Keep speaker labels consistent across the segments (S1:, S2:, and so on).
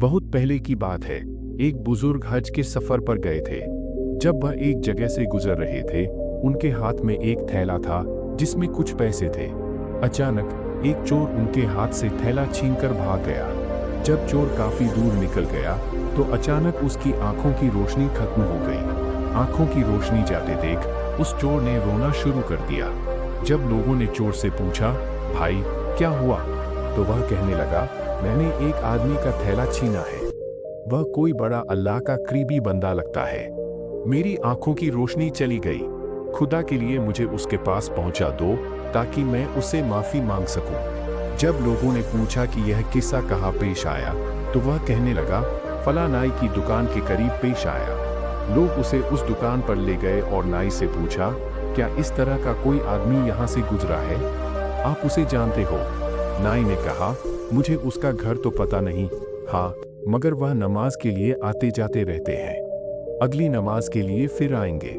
S1: बहुत पहले की बात है। एक बुजुर्ग हज के सफर पर गए थे। जब वह एक जगह से गुजर रहे थे, उनके हाथ में एक थैला था जिसमें कुछ पैसे थे। अचानक एक चोर उनके हाथ से थैला छीनकर भाग गया। जब चोर काफी दूर निकल गया तो अचानक उसकी आंखों की रोशनी खत्म हो गई। आंखों की रोशनी जाते देख उस चोर ने रोना शुरू कर दिया। जब लोगों ने चोर से पूछा, भाई क्या हुआ, तो वह कहने लगा, मैंने एक आदमी का थैला छीना है। वह कोई बड़ा अल्लाह का करीबी बंदा लगता है। मेरी आंखों की रोशनी चली गई। खुदा के लिए मुझे उसके पास पहुंचा दो ताकि मैं उससे माफी मांग सकूं। जब लोगों ने पूछा कि यह किस्सा कहाँ पेश आया, तो वह कहने लगा, फला नाई की दुकान के करीब पेश आया। लोग उसे उस दुकान पर ले गए और नाई से पूछा, क्या इस तरह का कोई आदमी यहाँ से गुजरा है? आप उसे जानते हो? नाई ने कहा, मुझे उसका घर तो पता नहीं, हाँ, मगर वह नमाज के लिए आते जाते रहते हैं। अगली नमाज के लिए फिर आएंगे।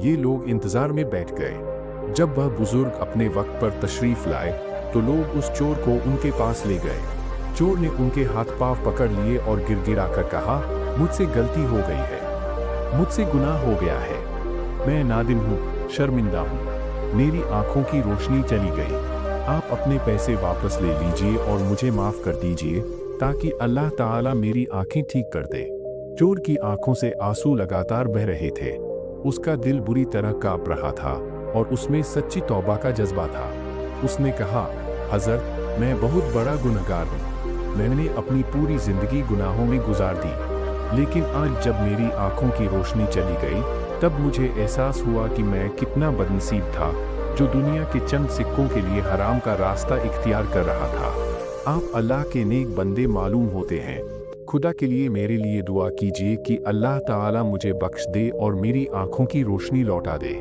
S1: ये लोग इंतजार में बैठ गए। जब वह बुजुर्ग अपने वक्त पर तशरीफ लाए तो लोग उस चोर को उनके पास ले गए। चोर ने उनके हाथ पांव पकड़ लिए और गिड़गिड़ा कर कहा, मुझसे गलती हो गई है, मुझसे गुनाह हो गया है, मैं नादिम हूँ, शर्मिंदा हूँ, मेरी आंखों की रोशनी चली गई। आप अपने पैसे वापस ले लीजिए और मुझे माफ कर दीजिए ताकि अल्लाह ताला मेरी आंखें ठीक कर दे। चोर की आंखों से आंसू लगातार बह रहे थे। उसका दिल बुरी तरह कांप रहा था और उसमें सच्ची तौबा का जज्बा था। उसने कहा, हज़रत, मैं बहुत बड़ा गुनहगार हूँ। मैंने अपनी पूरी जिंदगी गुनाहों में गुजार दी, लेकिन आज जब मेरी आंखों की रोशनी चली गई तब मुझे एहसास हुआ कि मैं कितना बदनसीब था जो दुनिया के चंद सिक्कों के लिए हराम का रास्ता इख्तियार कर रहा था। आप अल्लाह के नेक बंदे मालूम होते हैं। खुदा के लिए मेरे लिए दुआ कीजिए कि अल्लाह ताला मुझे बख्श दे और मेरी आंखों की रोशनी लौटा दे।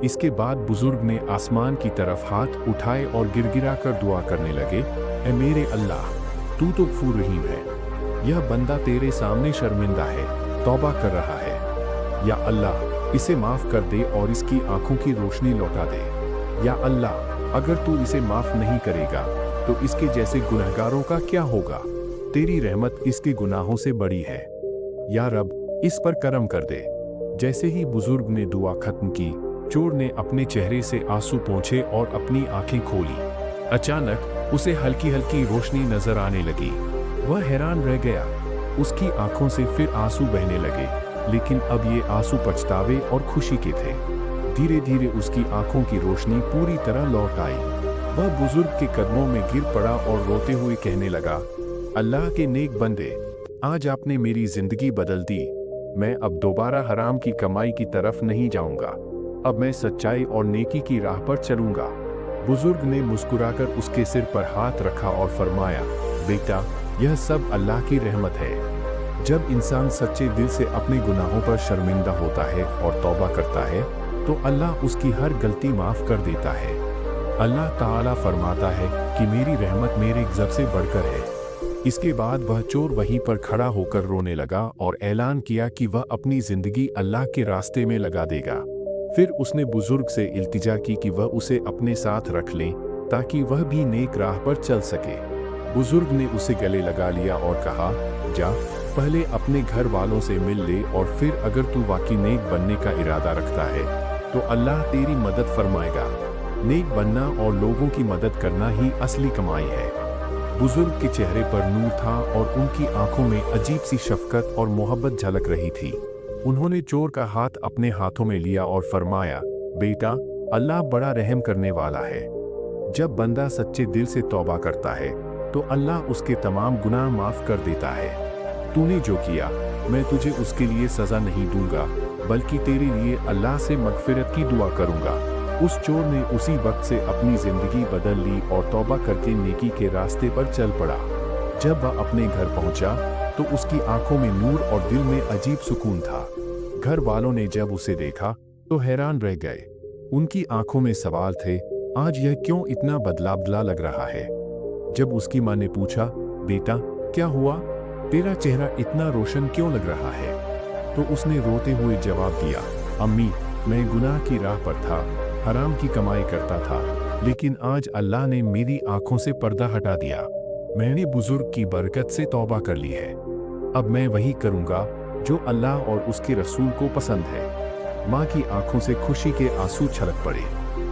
S1: इसके बाद बुजुर्ग ने आसमान की तरफ हाथ उठाए और गिड़गिड़ा कर दुआ करने लगे, ऐ मेरे अल्लाह, तू तो गफूर रहीम है। यह बंदा तेरे सामने शर्मिंदा है, तौबा कर रहा है। या अल्लाह, इसे माफ कर दे और इसकी आंखों की रोशनी लौटा दे। या अल्लाह, अगर तू इसे माफ नहीं करेगा तो इसके जैसे गुनहगारों का क्या होगा? तेरी रहमत इसके गुनाहों से बड़ी है। या रब, इस पर करम कर दे। जैसे ही बुजुर्ग ने दुआ खत्म की, चोर ने अपने चेहरे से आंसू पोंछे और अपनी आंखें खोली। अचानक उसे हल्की हल्की रोशनी नजर आने लगी। वह हैरान रह गया। उसकी आंखों से फिर आंसू बहने लगे, लेकिन अब ये आंसू पछतावे और खुशी के थे। धीरे धीरे उसकी आंखों की रोशनी पूरी तरह लौट आई। वह बुजुर्ग के कदमों में गिर पड़ा और रोते हुए कहने लगा, अल्लाह के नेक बंदे, आज आपने मेरी जिंदगी बदल दी। मैं अब दोबारा हराम की कमाई की तरफ नहीं जाऊंगा। अब मैं सच्चाई और नेकी की राह पर चलूंगा। बुजुर्ग ने मुस्कुराकर उसके सिर पर हाथ रखा और फरमाया, बेटा, यह सब अल्लाह की रहमत है। जब इंसान सच्चे दिल से अपने गुनाहों पर शर्मिंदा होता है और तौबा करता है तो अल्लाह उसकी हर गलती माफ कर देता है। अल्लाह ताला फरमाता है कि मेरी रहमत मेरे गज़ब से बढ़कर है। इसके बाद वह चोर वहीं पर खड़ा होकर रोने लगा और ऐलान किया कि वह अपनी जिंदगी अल्लाह के रास्ते में लगा देगा। फिर उसने बुजुर्ग से इल्तिजा की कि वह उसे अपने साथ रख लें ताकि वह भी नेक राह पर चल सके। बुजुर्ग ने उसे गले लगा लिया और कहा, जा, पहले अपने घर वालों से मिल ले और फिर अगर तू वाकई नेक बनने का इरादा रखता है तो अल्लाह तेरी मदद फरमाएगा। नेक बनना और लोगों की मदद करना ही असली कमाई है। बुजुर्ग के चेहरे पर नूर था और उनकी आंखों में अजीब सी शफकत और मोहब्बत झलक रही थी। उन्होंने चोर का हाथ अपने हाथों में लिया और फरमाया, बेटा, अल्लाह बड़ा रहम करने वाला है। जब बंदा सच्चे दिल से तौबा करता है तो अल्लाह उसके तमाम गुनाह माफ कर देता है। तूने जो किया, मैं तुझे उसके लिए सजा नहीं दूंगा, बल्कि तेरे लिए अल्लाह से मगफिरत की दुआ करूंगा। उस चोर ने उसी वक्त से अपनी जिंदगी बदल ली और तौबा करके नेकी के रास्ते पर चल पड़ा। जब वह अपने घर पहुंचा तो उसकी आंखों में नूर और दिल में अजीब सुकून था। घर वालों ने जब उसे देखा तो हैरान रह गए। उनकी आंखों में सवाल थे, आज यह क्यों इतना बदला लग रहा है? जब उसकी मां ने पूछा, बेटा, क्या हुआ, तेरा चेहरा इतना रोशन क्यों लग रहा है? तो उसने रोते हुए जवाब दिया, अम्मी, मैं गुनाह की राह पर था, हराम की कमाई करता था, लेकिन आज अल्लाह ने मेरी आंखों से पर्दा हटा दिया। मैंने बुजुर्ग की बरकत से तौबा कर ली है। अब मैं वही करूँगा जो अल्लाह और उसके रसूल को पसंद है। माँ की आंखों से खुशी के आंसू छलक पड़े।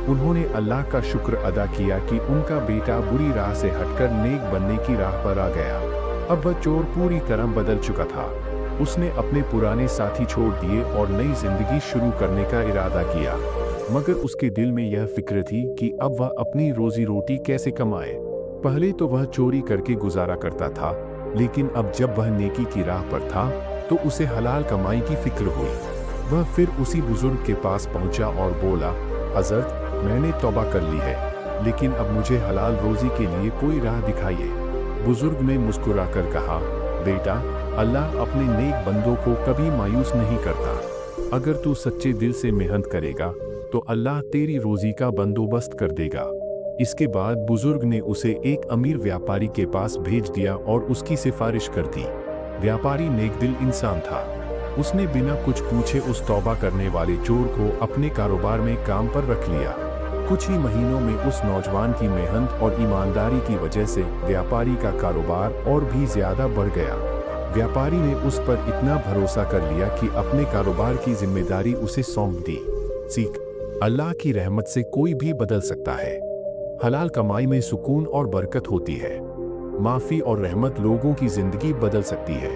S1: उन्होंने अल्लाह का शुक्र अदा किया कि उनका बेटा बुरी राह से हटकर नेक बनने की राह पर आ गया। अब वह चोर पूरी तरह बदल चुका था। उसने अपने पुराने साथी छोड़ दिए और नई जिंदगी शुरू करने का इरादा किया, मगर उसके दिल में यह फिक्र थी कि अब वह अपनी रोजी रोटी कैसे कमाए। पहले तो वह चोरी करके गुजारा करता था, लेकिन अब जब वह नेकी की राह पर था तो उसे हलाल कमाई की फिक्र हुई। वह फिर उसी बुजुर्ग के पास पहुंचा और बोला, हजरत, मैंने तौबा कर ली है, लेकिन अब मुझे हलाल रोजी के लिए कोई राह दिखाइए। बुजुर्ग ने मुस्कुराकर कहा, बेटा, अल्लाह अपने नेक बंदों को कभी मायूस नहीं करता। अगर तू सच्चे दिल से मेहनत करेगा तो अल्लाह तेरी रोजी का बंदोबस्त कर देगा। इसके बाद बुजुर्ग ने उसे एक अमीर व्यापारी के पास भेज दिया और उसकी सिफारिश कर दी। व्यापारी नेक दिल इंसान था। उसने बिना कुछ पूछे उस तौबा करने वाले चोर को अपने कारोबार में काम पर रख लिया। कुछ ही महीनों में उस नौजवान की मेहनत और ईमानदारी की वजह से व्यापारी का कारोबार और भी ज्यादा बढ़ गया। व्यापारी ने उस पर इतना भरोसा कर लिया कि अपने कारोबार की जिम्मेदारी उसे सौंप दी। सीख, अल्लाह की रहमत से कोई भी बदल सकता है। हलाल कमाई में सुकून और बरकत होती है। माफी और रहमत लोगों की जिंदगी बदल सकती है।